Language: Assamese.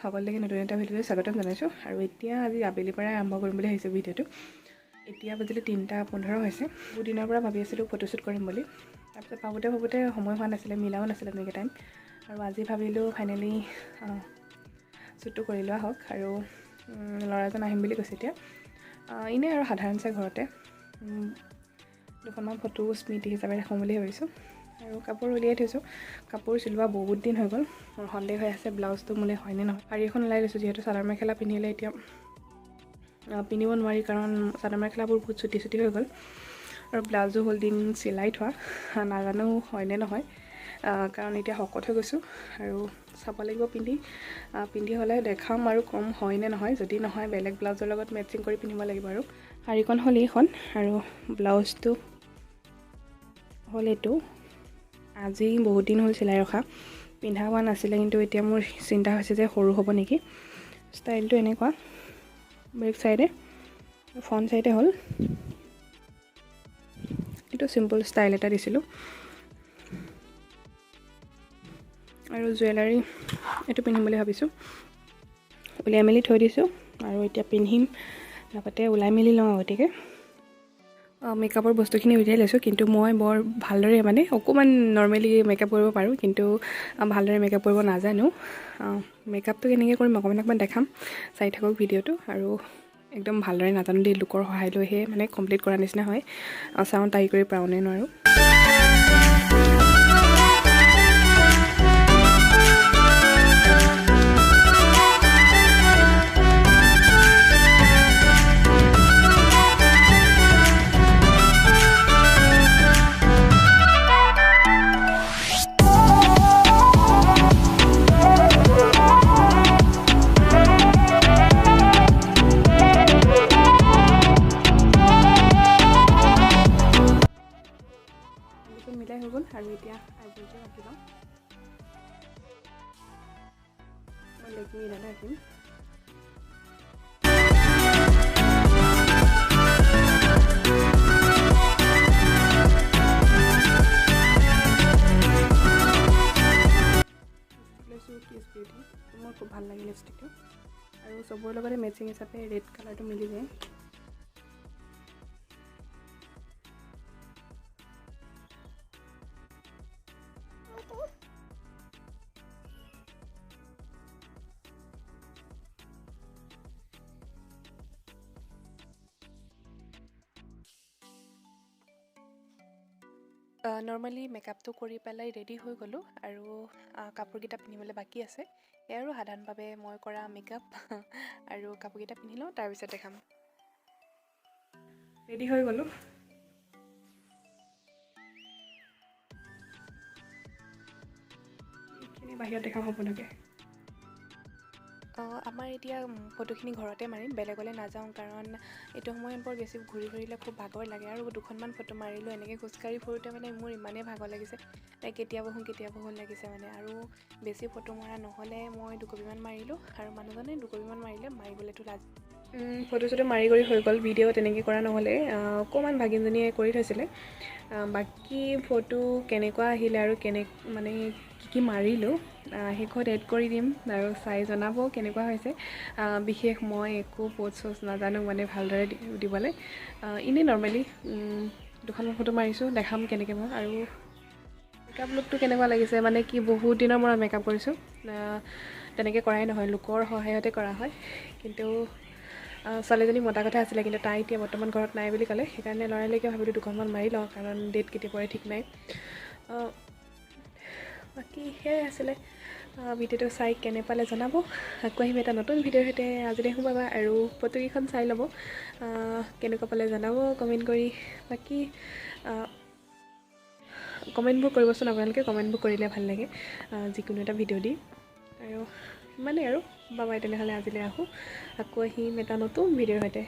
সকলোকে নতুন এটা ভিডিঅ'লৈ স্বাগতম জনাইছোঁ আৰু এতিয়া আজি আবেলিৰ পৰাই আৰম্ভ কৰিম বুলি ভাবিছোঁ ভিডিঅ'টো। এতিয়া বাজিলে 3:15 হৈছে। বহুত দিনৰ পৰা ভাবি আছিলোঁ ফটোশ্বুট কৰিম বুলি। তাৰপিছত ভাবোঁতে সময় হোৱা নাছিলে, মিলাও নাছিলে তেনেকৈ টাইম। আৰু আজি ভাবিলোঁ ফাইনেলি শ্বুটটো কৰি লোৱা হওক। আৰু ল'ৰাজন আহিম বুলি কৈছে এতিয়া। এনেই আৰু সাধাৰণতে ঘৰতে দুখনমান ফটো স্মৃতি হিচাপে ৰাখোঁ বুলি ভাবিছোঁ। আৰু কাপোৰ উলিয়াই থৈছোঁ। কাপোৰ চিলোৱা বহুত দিন হৈ গ'ল। মোৰ সন্দেহ হৈ আছে ব্লাউজটো মোলে হয়নে নহয়। শাৰী এখন ওলাই লৈছোঁ, যিহেতু চাদৰ মেখেলা পিন্ধিলে এতিয়া পিন্ধিব নোৱাৰি, কাৰণ চাদৰ মেখেলাবোৰ বহুত চুটি হৈ গ'ল। আৰু ব্লাউজো হ'ল দিন চিলাই থোৱা, নাজানো হয়নে নহয়, কাৰণ এতিয়া শকত হৈ গৈছোঁ। আৰু চাব লাগিব পিন্ধি হ'লে দেখাম আৰু কম হয়নে নহয়। যদি নহয় বেলেগ ব্লাউজৰ লগত মেচিং কৰি পিন্ধিব লাগিব। আৰু শাৰীখন হ'ল এইখন আৰু ব্লাউজটো হ'ল এইটো। আজি বহুত দিন হ'ল চিলাই ৰখা, পিন্ধা হোৱা নাছিলে, কিন্তু এতিয়া মোৰ চিন্তা হৈছে যে সৰু হ'ব নেকি। ষ্টাইলটো এনেকুৱা, বেক চাইডে ফ্ৰণ্ট চাইডে হ'ল এইটো চিম্পল ষ্টাইল এটা দিছিলোঁ। আৰু জুৱেলাৰী এইটো পিন্ধিম বুলি ভাবিছোঁ, উলিয়াই মেলি থৈ দিছোঁ। আৰু এতিয়া পিন্ধিম, লগতে ওলাই মেলি লওঁ গতিকে মেকআপৰ বস্তুখিনি উলিয়াই লৈছোঁ। কিন্তু মই বৰ ভালদৰে অকণমান নৰ্মেলি মেকআপ কৰিব পাৰোঁ, কিন্তু ভালদৰে মেকআপ কৰিব নাজানো। মেকআপটো কেনেকৈ কৰিম অকণমান দেখাম, চাই থাকক ভিডিঅ'টো। আৰু একদম ভালদৰে নাজানো দেই, লোকৰ সহায় লৈহে কমপ্লিট কৰা নিচিনা হয়। চাওঁ ট্ৰাই কৰি পাৰোঁ নে নোৱাৰোঁ। মিলাই হৈ গ'ল। আৰু এতিয়া আইব্ৰ'টো ৰাখি লওঁ। মই লেকমি এডালে ৰাখিম। মোৰ খুব ভাল লাগে লিপষ্টিকটো, আৰু চবৰে লগতে মেচিং হিচাপে ৰেড কালাৰটো মিলি যায়। নৰ্মেলি মেকআপটো কৰি পেলাই ৰেডি হৈ গ'লোঁ, আৰু কাপোৰকেইটা পিন্ধিবলৈ বাকী আছে। এয়া আৰু সাধাৰণভাৱে মই কৰা মেকআপ। আৰু কাপোৰকেইটা পিন্ধি লওঁ, তাৰপিছত দেখাম। ৰেডি হৈ গ'লোঁ। এইখিনি বাহিৰত দেখাম সম্পূৰ্ণকৈ। আমাৰ এতিয়া ফটোখিনি ঘৰতে মাৰিম, বেলেগলৈ নাযাওঁ, কাৰণ এইটো সময়ত বৰ বেছি ঘূৰিলে খুব ভাগৰ লাগে। আৰু দুখনমান ফটো মাৰিলোঁ, এনেকৈ খোজকাঢ়ি ফুৰোঁতে মোৰ ইমানেই ভাগৰ লাগিছে, কেতিয়া বহোঁ লাগিছে আৰু বেছি ফটো মৰা নহ'লে মই দুকপিমান মাৰিলোঁ, আৰু মানুহজনে দুকপিমান মাৰিলে, মাৰিবলৈতো লাজ। ফটো চটো মাৰি কৰি হৈ গ'ল। ভিডিঅ' তেনেকৈ কৰা নহ'লে, অকণমান ভাগিনজনীয়ে কৰি থৈছিলে। বাকী ফটো কেনেকুৱা আহিলে আৰু কি মাৰিলোঁ শেষত এড কৰি দিম, আৰু চাই জনাব কেনেকুৱা হৈছে। বিশেষ মই একো পোষ্ট নাজানো ভালদৰে দিবলৈ। এনেই নৰ্মেলি দুখনমান ফটো মাৰিছোঁ, দেখাম কেনেকৈ মই। আৰু মেকআপ লুকটো কেনেকুৱা লাগিছে, কি বহুত দিনৰ মূৰত মেকআপ কৰিছোঁ। তেনেকৈ কৰাই নহয়, লোকৰ সহায়তে কৰা হয়। কিন্তু ছোৱালীজনী মতা কথা আছিলে, কিন্তু তাই এতিয়া বৰ্তমান ঘৰত নাই বুলি ক'লে। সেইকাৰণে লৰালৰিকৈ ভাবিলোঁ দুখনমান মাৰি লওঁ, কাৰণ ডেট কেতিয়া পৰে ঠিক নাই। বাকী সেয়াই আছিলে। ভিডিঅ'টো চাই কেনে পালে জনাব। আকৌ আহিম এটা নতুন ভিডিঅ'ৰ সৈতে। আজিলৈ সোমাবা, আৰু ফটোকেইখন চাই ল'ব, কেনেকুৱা পালে জনাব কমেণ্ট কৰি। বাকী কমেণ্টবোৰ কৰিবচোন, আপোনালোকে কমেণ্টবোৰ কৰিলে ভাল লাগে যিকোনো এটা ভিডিঅ' দি। আৰু সিমানেই আৰু, বাই বাই তেনেহ'লে আজিলৈ আহোঁ। আকৌ আহিম এটা নতুন ভিডিঅ'ৰ সৈতে।